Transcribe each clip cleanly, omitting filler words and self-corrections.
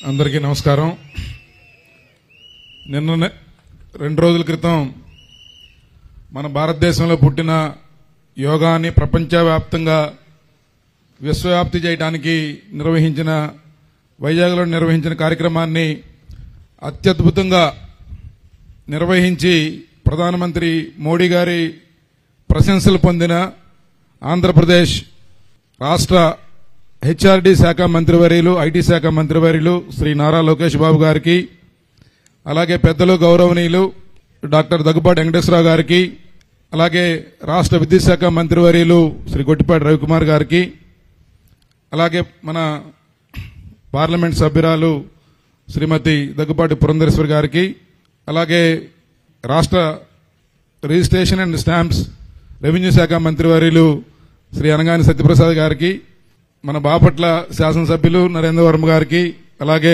అందరికీ నమస్కారం. నిన్న 2 రోజుల క్రితం మన భారతదేశంలో పుట్టిన యోగాని ప్రపంచవ్యాప్తంగా విశ్వవ్యాప్తి చేయడానికి వైజాగ్లో నిర్వహించిన కార్యక్రమాన్ని అత్యద్భుతంగా నిర్వహించి ప్రధానమంత్రి మోడీ గారి ప్రశంసలు పొందిన ఆంధ్రప్రదేశ్ రాష్ట్ర హెచ్ఆర్డీ శాఖ మంత్రివర్యులు, ఐటీ శాఖ మంత్రివర్యులు శ్రీ నారా లోకేష్ బాబు గారికి, అలాగే పెద్దలు గౌరవనీయులు డాక్టర్ దగ్గుబాటి వెంకటేశ్వరరావు గారికి, అలాగే రాష్ట్ర విద్యుత్ శాఖ మంత్రివర్యులు శ్రీ గొట్టిపాటి రవికుమార్ గారికి, అలాగే మన పార్లమెంట్ సభ్యురాలు శ్రీమతి దగ్గుబాటి పురంధరేశ్వరి గారికి, అలాగే రాష్ట్ర రిజిస్ట్రేషన్ అండ్ స్టాంప్స్ రెవెన్యూ శాఖ మంత్రివర్యులు శ్రీ అనగాని సత్యప్రసాద్ గారికి, మన బాపట్ల శాసనసభ్యులు నరేంద్ర వర్మ గారికి, అలాగే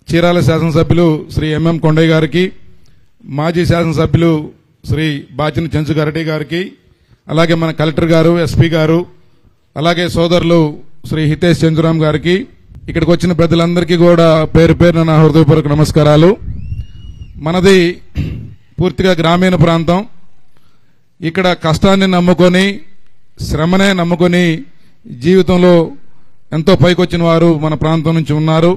చీరాల శాసనసభ్యులు శ్రీ ఎంఎం కొండయ్య గారికి, మాజీ శాసనసభ్యులు శ్రీ బాచిన చెంచుగారెడ్డి గారికి, అలాగే మన కలెక్టర్ గారు, ఎస్పీ గారు, అలాగే సోదరులు శ్రీ హితేష్ చంద్రరామ్ గారికి, ఇక్కడికి వచ్చిన పెద్దలందరికీ కూడా పేరు పేరున నా హృదయపూర్వక నమస్కారాలు. మనది పూర్తిగా గ్రామీణ ప్రాంతం. ఇక్కడ కష్టాన్ని నమ్ముకొని, శ్రమనే నమ్ముకొని జీవితంలో ఎంతో పైకొచ్చిన వారు మన ప్రాంతం నుంచి ఉన్నారు.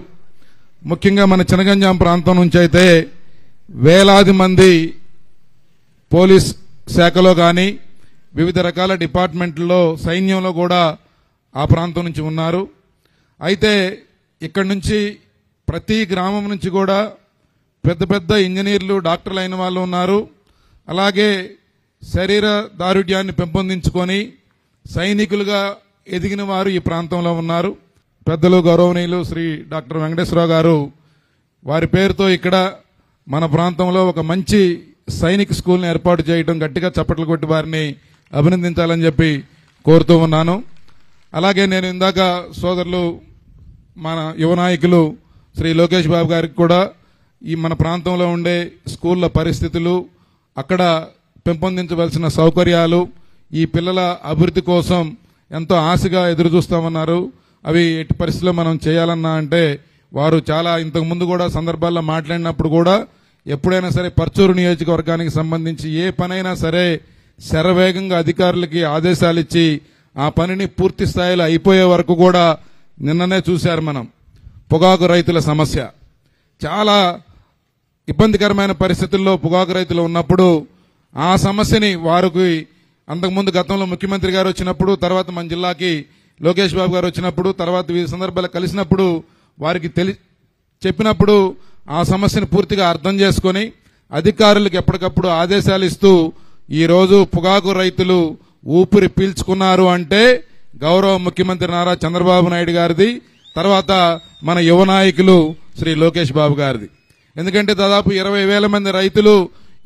ముఖ్యంగా మన చినగంజాం ప్రాంతం నుంచి అయితే వేలాది మంది పోలీస్ శాఖలో కానీ వివిధ రకాల డిపార్ట్మెంట్లలో, సైన్యంలో కూడా ఆ ప్రాంతం నుంచి ఉన్నారు. అయితే ఇక్కడి నుంచి ప్రతి గ్రామం నుంచి కూడా పెద్ద పెద్ద ఇంజనీర్లు, డాక్టర్లు అయిన వాళ్ళు ఉన్నారు. అలాగే శరీర దారుఢ్యాన్ని పెంపొందించుకొని సైనికులుగా ఎదిగిన వారు ఈ ప్రాంతంలో ఉన్నారు. పెద్దలు గౌరవనీయులు శ్రీ డాక్టర్ వెంకటేశ్వరరావు గారు వారి పేరుతో ఇక్కడ మన ప్రాంతంలో ఒక మంచి సైనిక్ స్కూల్ని ఏర్పాటు చేయడం, గట్టిగా చప్పట్లు కొట్టి వారిని అభినందించాలని చెప్పి కోరుతూ ఉన్నాను. అలాగే నేను ఇందాక సోదరులు మన యువ నాయకులు శ్రీ లోకేష్ బాబు గారికి కూడా ఈ మన ప్రాంతంలో ఉండే స్కూళ్ల పరిస్థితులు, అక్కడ పెంపొందించవలసిన సౌకర్యాలు, ఈ పిల్లల అభివృద్ధి కోసం ఎంతో ఆశగా ఎదురు చూస్తామన్నారు. అవి ఎట్టి పరిస్థితుల్లో మనం చేయాలన్నా అంటే వారు చాలా ఇంతకు ముందు కూడా సందర్భాల్లో మాట్లాడినప్పుడు కూడా ఎప్పుడైనా సరే పర్చూరు నియోజకవర్గానికి సంబంధించి ఏ పనైనా సరే శరవేగంగా అధికారులకి ఆదేశాలు ఇచ్చి ఆ పనిని పూర్తి స్థాయిలో అయిపోయే వరకు కూడా నిన్ననే చూశారు. మనం పొగాకు రైతుల సమస్య చాలా ఇబ్బందికరమైన పరిస్థితుల్లో పొగాకు రైతులు ఉన్నప్పుడు ఆ సమస్యని వారికి అంతకుముందు గతంలో ముఖ్యమంత్రి గారు వచ్చినప్పుడు, తర్వాత మన జిల్లాకి లోకేష్ బాబు గారు వచ్చినప్పుడు, తర్వాత వివిధ సందర్భాలు కలిసినప్పుడు వారికి చెప్పినప్పుడు ఆ సమస్యను పూర్తిగా అర్థం చేసుకుని అధికారులకు ఎప్పటికప్పుడు ఆదేశాలు ఇస్తూ ఈరోజు పొగాకు రైతులు ఊపిరి పీల్చుకున్నారు అంటే గౌరవ ముఖ్యమంత్రి నారా చంద్రబాబు నాయుడు గారిది, తర్వాత మన యువ నాయకులు శ్రీ లోకేష్ బాబు గారిది. ఎందుకంటే దాదాపు 20,000 మంది రైతులు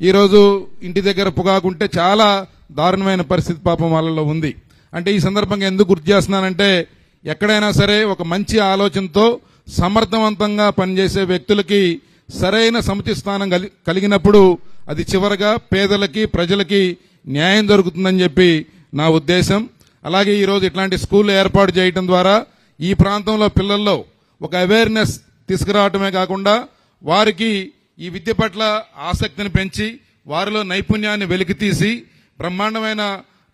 ఈరోజు ఇంటి దగ్గర పొగాకుంటే చాలా దారుణమైన పరిస్థితి పాపం వాళ్ళలో ఉంది. అంటే ఈ సందర్భంగా ఎందుకు గుర్తు చేస్తున్నానంటే, ఎక్కడైనా సరే ఒక మంచి ఆలోచనతో సమర్థవంతంగా పనిచేసే వ్యక్తులకి సరైన సముచిత స్థానం కలిగినప్పుడు అది చివరగా పేదలకి, ప్రజలకి న్యాయం దొరుకుతుందని చెప్పి నా ఉద్దేశం. అలాగే ఈరోజు ఇట్లాంటి స్కూల్ ఏర్పాటు చేయడం ద్వారా ఈ ప్రాంతంలో పిల్లల్లో ఒక అవేర్నెస్ తీసుకురావటమే కాకుండా వారికి ఈ విద్య పట్ల ఆసక్తిని పెంచి వారిలో నైపుణ్యాన్ని వెలికితీసి బ్రహ్మాండమైన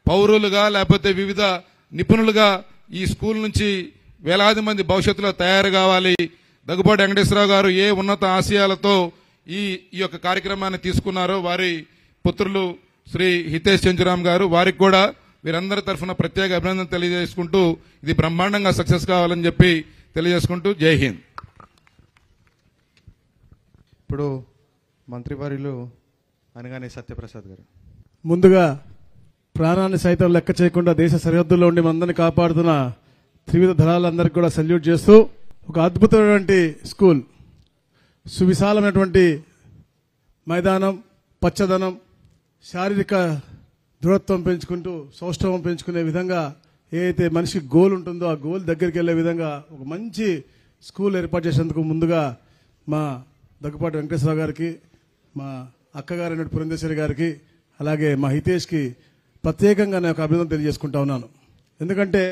పౌరులుగా లేకపోతే వివిధ నిపుణులుగా ఈ స్కూల్ నుంచి వేలాది మంది భవిష్యత్తులో తయారు కావాలి. దగ్గుబాటి వెంకటేశ్వరరావు గారు ఏ ఉన్నత ఆశయాలతో ఈ యొక్క కార్యక్రమాన్ని తీసుకున్నారో వారి పుత్రులు శ్రీ హితేష్ చంద్రరామ్ గారు, వారికి కూడా వీరందరి తరఫున ప్రత్యేక అభినందన తెలియజేసుకుంటూ ఇది బ్రహ్మాండంగా సక్సెస్ కావాలని చెప్పి తెలియజేసుకుంటూ జై హింద్. ఇప్పుడు మంత్రివర్యులు అనగానే సత్యప్రసాద్ గారు. ముందుగా ప్రాణాన్ని సైతం లెక్క చేయకుండా దేశ సరిహద్దుల్లో ఉండి మనందరినీ కాపాడుతున్న త్రివిధ దళాలందరికీ కూడా సల్యూట్ చేస్తూ, ఒక అద్భుతమైనటువంటి స్కూల్, సువిశాలమైనటువంటి మైదానం, పచ్చదనం, శారీరక దృఢత్వం పెంచుకుంటూ సౌష్ఠవం పెంచుకునే విధంగా ఏదైతే మనిషికి గోల్ ఉంటుందో ఆ గోల్ దగ్గరికి వెళ్లే విధంగా ఒక మంచి స్కూల్ ఏర్పాటు చేసేందుకు ముందుగా మా దగ్గుపాటి వెంకటేశ్వరరావు గారికి, మా అక్కగారైన పురంధేశ్వరి గారికి, అలాగే మా హితేష్కి ప్రత్యేకంగా నేను ఒక అభినందన తెలియజేసుకుంటా ఉన్నాను. ఎందుకంటే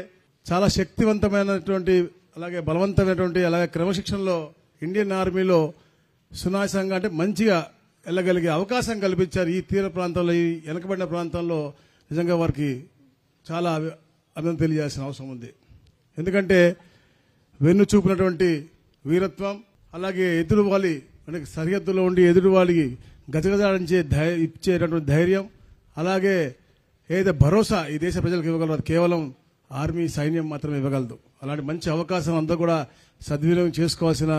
చాలా శక్తివంతమైనటువంటి, అలాగే బలవంతమైనటువంటి, అలాగే క్రమశిక్షణలో ఇండియన్ ఆర్మీలో సునాయాసంగా అంటే మంచిగా వెళ్ళగలిగే అవకాశం కల్పించారు. ఈ తీర ప్రాంతంలో, ఈ వెనకబడిన ప్రాంతంలో నిజంగా వారికి చాలా అభినందన తెలియజేయాల్సిన అవసరం ఉంది. ఎందుకంటే వెన్ను చూపినటువంటి వీరత్వం, అలాగే ఎదురువాలి అంటే సరిహద్దులో ఉండి ఎదురువాళ్ళకి గజగజాడించే ఇచ్చేటటువంటి ధైర్యం, అలాగే ఏదైతే భరోసా ఈ దేశ ప్రజలకు ఇవ్వగలరు అది కేవలం ఆర్మీ సైన్యం మాత్రమే ఇవ్వగలదు. అలాంటి మంచి అవకాశం అంతా కూడా సద్వినియోగం చేసుకోవాల్సిన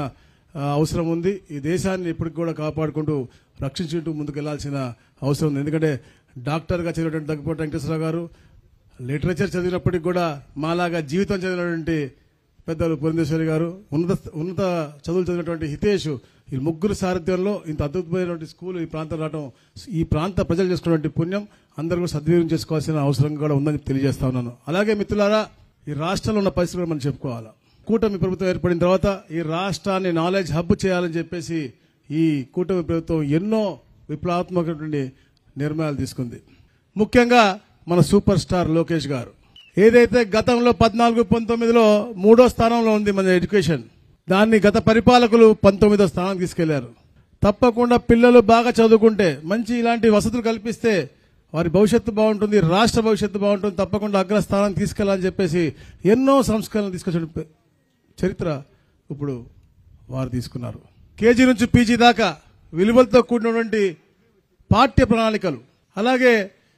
అవసరం ఉంది. ఈ దేశాన్ని ఎప్పటికి కూడా కాపాడుకుంటూ రక్షించుకుంటూ ముందుకెళ్లాల్సిన అవసరం ఉంది. ఎందుకంటే డాక్టర్గా చదివినటువంటి దగ్గుపాటి వెంకటేశ్వరరావు గారు లిటరేచర్ చదివినప్పటికి కూడా మాలాగా జీవితం చదివినటువంటి పెద్దలు పురంధేశ్వరి గారు, ఉన్నత చదువులు చదివినటువంటి హితేష్, ఈ ముగ్గురు సారథ్యంలో ఇంత అద్భుతమైనటువంటి స్కూల్ ఈ ప్రాంతం రావడం, ఈ ప్రాంత ప్రజలు చేసుకున్నటువంటి పుణ్యం అందరూ కూడా సద్వినియోగం చేసుకోవాల్సిన అవసరం కూడా ఉందని తెలియజేస్తా ఉన్నాను. అలాగే మిత్రులారా, ఈ రాష్ట్రంలో ఉన్న పరిస్థితులు మనం చెప్పుకోవాలా. కూటమి ప్రభుత్వం ఏర్పడిన తర్వాత ఈ రాష్ట్రాన్ని నాలెడ్జ్ హబ్ చేయాలని చెప్పేసి ఈ కూటమి ప్రభుత్వం ఎన్నో విప్లవాత్మకమైనటువంటి నిర్ణయాలు తీసుకుంది. ముఖ్యంగా మన సూపర్ స్టార్ లోకేష్ గారు ఏదైతే గతంలో 14-19లో 3వ స్థానంలో ఉంది మన ఎడ్యుకేషన్, దాన్ని గత పరిపాలకులు 19వ స్థానానికి తీసుకెళ్లారు. తప్పకుండా పిల్లలు బాగా చదువుకుంటే, మంచి ఇలాంటి వసతులు కల్పిస్తే వారి భవిష్యత్తు బాగుంటుంది, రాష్ట్ర భవిష్యత్తు బాగుంటుంది, తప్పకుండా అగ్రస్థానం తీసుకెళ్లాలని చెప్పేసి ఎన్నో సంస్కరణలు తీసుకొచ్చిన చరిత్ర ఇప్పుడు వారు తీసుకున్నారు. కేజీ నుంచి పీజీ దాకా విలువలతో కూడినటువంటి పాఠ్య ప్రణాళికలు, అలాగే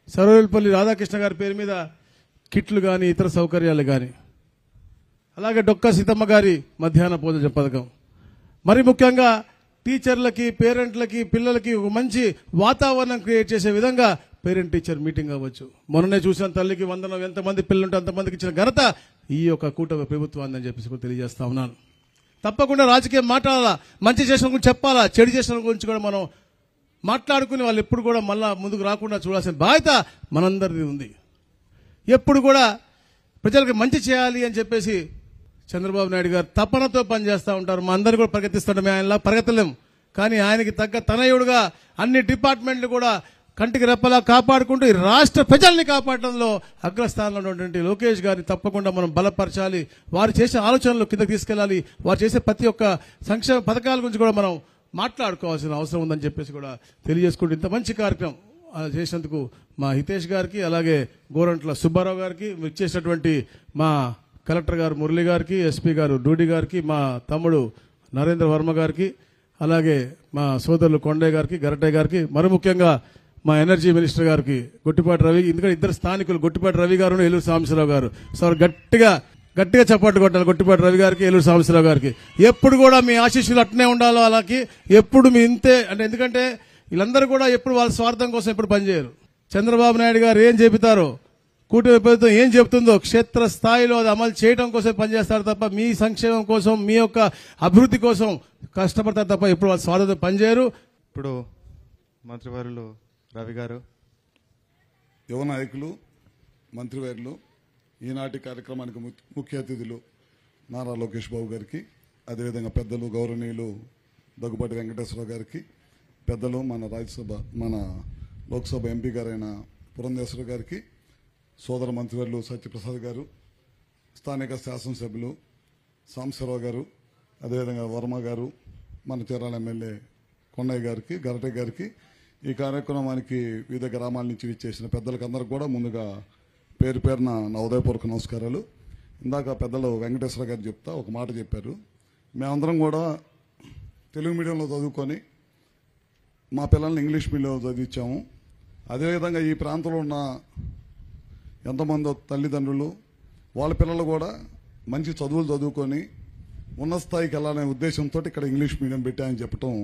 సర్వేపల్లి రాధాకృష్ణ గారి పేరు మీద కిట్లు గాని ఇతర సౌకర్యాలు గాని, అలాగే డొక్కా సీతమ్మ గారి మధ్యాహ్న భోజన పథకం, మరి ముఖ్యంగా టీచర్లకి, పేరెంట్లకి, పిల్లలకి ఒక మంచి వాతావరణం క్రియేట్ చేసే విధంగా పేరెంట్ టీచర్ మీటింగ్ అవ్వచ్చు. మొన్ననే చూసిన తల్లికి వందనం, ఎంతమంది పిల్లలుంటే అంతమందికి ఇచ్చిన ఘనత ఈ యొక్క కూటమి ప్రభుత్వాన్ని అని చెప్పేసి కూడా తెలియజేస్తా ఉన్నాను. తప్పకుండా రాజకీయం మాట్లాడాలా, మంచి చేసిన గురించి చెప్పాలా, చెడు చేసిన గురించి కూడా మనం మాట్లాడుకుని వాళ్ళు ఎప్పుడు కూడా మళ్ళా ముందుకు రాకుండా చూడాల్సిన బాధ్యత మనందరిది ఉంది. ఎప్పుడు కూడా ప్రజలకు మంచి చేయాలి అని చెప్పేసి చంద్రబాబు నాయుడు గారు తపనతో పనిచేస్తూ ఉంటారు. మా అందరినీ కూడా పరిగెత్తిస్తుంటాం, ఆయనలా పరిగెత్తలేం. కానీ ఆయనకి తగ్గ తనయుడుగా అన్ని డిపార్ట్మెంట్లు కూడా కంటికి రెప్పలా కాపాడుకుంటూ ఈ రాష్ట్ర ప్రజల్ని కాపాడడంలో అగ్రస్థానంలో ఉన్నటువంటి లోకేష్ గారిని తప్పకుండా మనం బలపరచాలి. వారు చేసే ఆలోచనలు కిందకి తీసుకెళ్లాలి. వారు చేసే ప్రతి ఒక్క సంక్షేమ పథకాల గురించి కూడా మనం మాట్లాడుకోవాల్సిన అవసరం ఉందని చెప్పేసి కూడా తెలియజేసుకుంటూ ఇంత మంచి కార్యక్రమం చేసినందుకు మా హితేష్ గారికి, అలాగే గోరంట్ల సుబ్బారావు గారికి, ఇచ్చేసినటువంటి మా కలెక్టర్ గారు మురళి గారికి, ఎస్పీ గారు డూడి గారికి, మా తమ్ముడు నరేంద్ర వర్మ గారికి, అలాగే మా సోదరులు కొండయ్య గారికి, గరటయ్య గారికి, మరి ముఖ్యంగా మా ఎనర్జీ మినిస్టర్ గారికి గొట్టిపాటి రవి, ఎందుకంటే ఇద్దరు స్థానికులు గొట్టిపాటి రవి గారు, ఏలూరు సాంబశివరావు గారు. సార్ గట్టిగా చప్పట్లు కొట్టాలి గొట్టిపాటి రవి గారికి, ఏలూరు సాంబశివరావు గారికి. ఎప్పుడు కూడా మీ ఆశీస్సులు అట్నే ఉండాలో, అలాగే ఎప్పుడు మీ ఇంతే అంటే, ఎందుకంటే వీళ్ళందరూ కూడా ఎప్పుడు వాళ్ళ స్వార్థం కోసం ఎప్పుడు పనిచేయరు. చంద్రబాబు నాయుడు గారు ఏం చెబుతారో, కూటమి ప్రభుత్వం ఏం చెబుతుందో క్షేత్ర స్థాయిలో అది అమలు చేయడం కోసం పనిచేస్తారు తప్ప మీ సంక్షేమం కోసం, మీ యొక్క అభివృద్ధి కోసం కష్టపడతారు తప్ప ఎప్పుడు వాళ్ళ స్వార్థంతో పనిచేయరు. ఇప్పుడు మంత్రివర్యులు రవి గారు, యువ నాయకులు, మంత్రివర్యులు, ఈనాటి కార్యక్రమానికి ముఖ్య అతిథులు నారా లోకేష్ బాబు గారికి, అదేవిధంగా పెద్దలు గౌరవనీయులు దగ్గుపాటి వెంకటేశ్వరరావు గారికి, పెద్దలు మన రాజ్యసభ మన లోక్సభ ఎంపీ గారైన పురంధేశ్వర గారికి, సోదర మంత్రివర్యులు సత్యప్రసాద్ గారు, స్థానిక శాసనసభ్యులు సాంబశివరావు గారు, అదేవిధంగా వర్మ గారు, మన చీరాల ఎమ్మెల్యే కొండయ్య గారికి, గరటయ్య గారికి, ఈ కార్యక్రమానికి వివిధ గ్రామాల నుంచి విచ్చేసిన పెద్దలకు అందరికి కూడా ముందుగా పేరు పేరున నా ఉదయపూర్వక నమస్కారాలు. ఇందాక పెద్దలు వెంకటేశ్వర గారు చెప్తా ఒక మాట చెప్పారు. మేమందరం కూడా తెలుగు మీడియంలో చదువుకొని మా పిల్లల్ని ఇంగ్లీష్ మీడియంలో చదివించాము. అదేవిధంగా ఈ ప్రాంతంలో ఉన్న ఎంతమందో తల్లిదండ్రులు వాళ్ళ పిల్లలు కూడా మంచి చదువులు చదువుకొని ఉన్నత స్థాయికి వెళ్ళాలనే ఉద్దేశంతో ఇక్కడ ఇంగ్లీష్ మీడియం పెట్టాయని చెప్పడం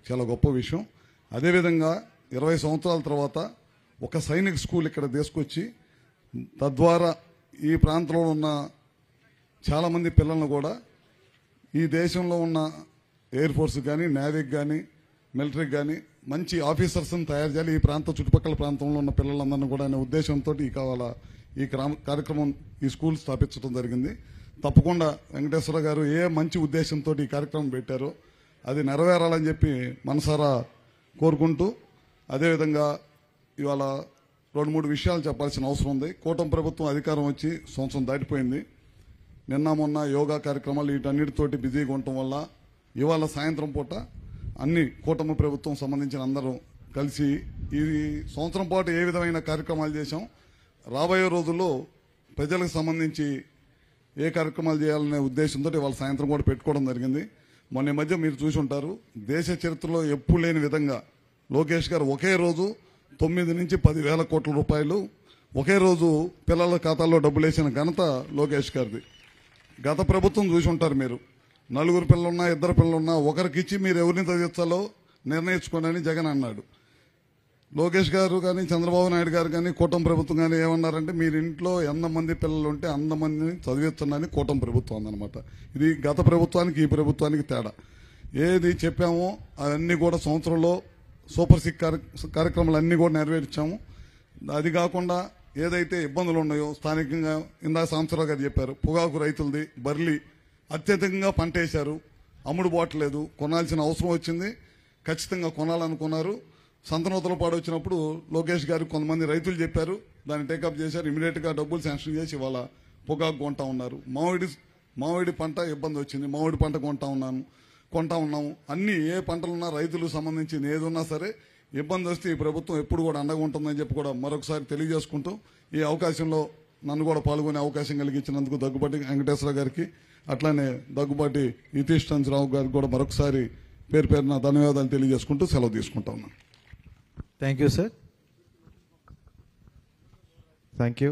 చాలా గొప్ప విషయం. అదేవిధంగా 20 సంవత్సరాల తర్వాత ఒక సైనిక్ స్కూల్ ఇక్కడ తీసుకొచ్చి తద్వారా ఈ ప్రాంతంలో ఉన్న చాలామంది పిల్లలను కూడా ఈ దేశంలో ఉన్న ఎయిర్ ఫోర్స్ కానీ, నేవీకి కానీ, మిలిటరీకి కానీ మంచి ఆఫీసర్స్ని తయారు చేయాలి. ఈ చుట్టుపక్కల ప్రాంతంలో ఉన్న పిల్లలందరినీ కూడా అనే ఉద్దేశంతో ఈ కార్యక్రమం, ఈ స్కూల్ స్థాపించడం జరిగింది. తప్పకుండా వెంకటేశ్వర గారు ఏ మంచి ఉద్దేశంతో ఈ కార్యక్రమం పెట్టారో అది నెరవేరాలని చెప్పి మనసారా కోరుకుంటూ, అదేవిధంగా ఇవాళ 2-3 విషయాలు చెప్పాల్సిన అవసరం ఉంది. కూటమి ప్రభుత్వం అధికారం వచ్చి సంవత్సరం దాటిపోయింది. నిన్న మొన్న యోగా కార్యక్రమాలు వీటన్నిటితోటి బిజీగా ఉండటం వల్ల ఇవాళ సాయంత్రం పూట అన్ని కూటమి ప్రభుత్వం సంబంధించిన అందరూ కలిసి ఈ సంవత్సరం పాటు ఏ విధమైన కార్యక్రమాలు చేశాం, రాబోయే రోజుల్లో ప్రజలకు సంబంధించి ఏ కార్యక్రమాలు చేయాలనే ఉద్దేశంతో ఇవాళ సాయంత్రం కూడా పెట్టుకోవడం జరిగింది. మొన్న మధ్య మీరు చూసి ఉంటారు, దేశ చరిత్రలో ఎప్పుడు లేని విధంగా లోకేష్ గారు ఒకే రోజు 9 నుంచి 10,000 కోట్ల రూపాయలు ఒకే రోజు పిల్లల ఖాతాల్లో డబ్బులు వేసిన ఘనత లోకేష్ గారిది. గత ప్రభుత్వం చూసి ఉంటారు మీరు, 4 పిల్లలున్నా 2 పిల్లలున్నా ఒకరికిచ్చి మీరు ఎవరిని చదివించాలో నిర్ణయించుకోండి జగన్ అన్నాడు. లోకేష్ గారు కానీ చంద్రబాబు నాయుడు గారు కానీ కూటమి ప్రభుత్వం కానీ ఏమన్నారంటే మీరు ఇంట్లో ఎంతమంది పిల్లలు ఉంటే అంతమందిని చదివించండి కూటమి ప్రభుత్వం అందనమాట. ఇది గత ప్రభుత్వానికి ఈ ప్రభుత్వానికి తేడా. ఏది చెప్పామో అవన్నీ కూడా సంవత్సరంలో సూపర్ సిక్ కార్యక్రమాలు అన్నీ కూడా నెరవేర్చాము. అది కాకుండా ఏదైతే ఇబ్బందులు ఉన్నాయో స్థానికంగా ఇందాక సాంబశివరావు గారు చెప్పారు, పొగాకు రైతులది బర్లీ అత్యధికంగా పంట వేశారు, అమ్ముడు పోవట్లేదు, కొనాల్సిన అవసరం వచ్చింది, ఖచ్చితంగా కొనాలనుకున్నారు. సంతనూతల పాడు వచ్చినప్పుడు లోకేష్ గారు కొంతమంది రైతులు చెప్పారు, దాన్ని టేకప్ చేశారు, ఇమీడియట్ గా డబ్బులు శాంక్షన్ చేసి ఇవాళ పొగాకు కొంటా ఉన్నారు. మామిడి పంట ఇబ్బంది వచ్చింది, మామిడి పంట కొంటా ఉన్నాము. అన్ని ఏ పంటలున్నా రైతులకు సంబంధించి ఏదున్నా సరే ఇబ్బంది వస్తే ఈ ప్రభుత్వం ఎప్పుడు కూడా అండగా ఉంటుందని చెప్పి కూడా మరొకసారి తెలియజేసుకుంటూ ఈ అవకాశంలో నన్ను కూడా పాల్గొనే అవకాశం కలిగించినందుకు దగ్గుబాటి వెంకటేశ్వర గారికి, అట్లానే దగ్గుబాటి నితీష్ చంద్రరావు గారికి కూడా మరొకసారి పేరు పేరున ధన్యవాదాలు తెలియజేసుకుంటూ సెలవు తీసుకుంటా ఉన్నాను. Thank you sir. Thank you.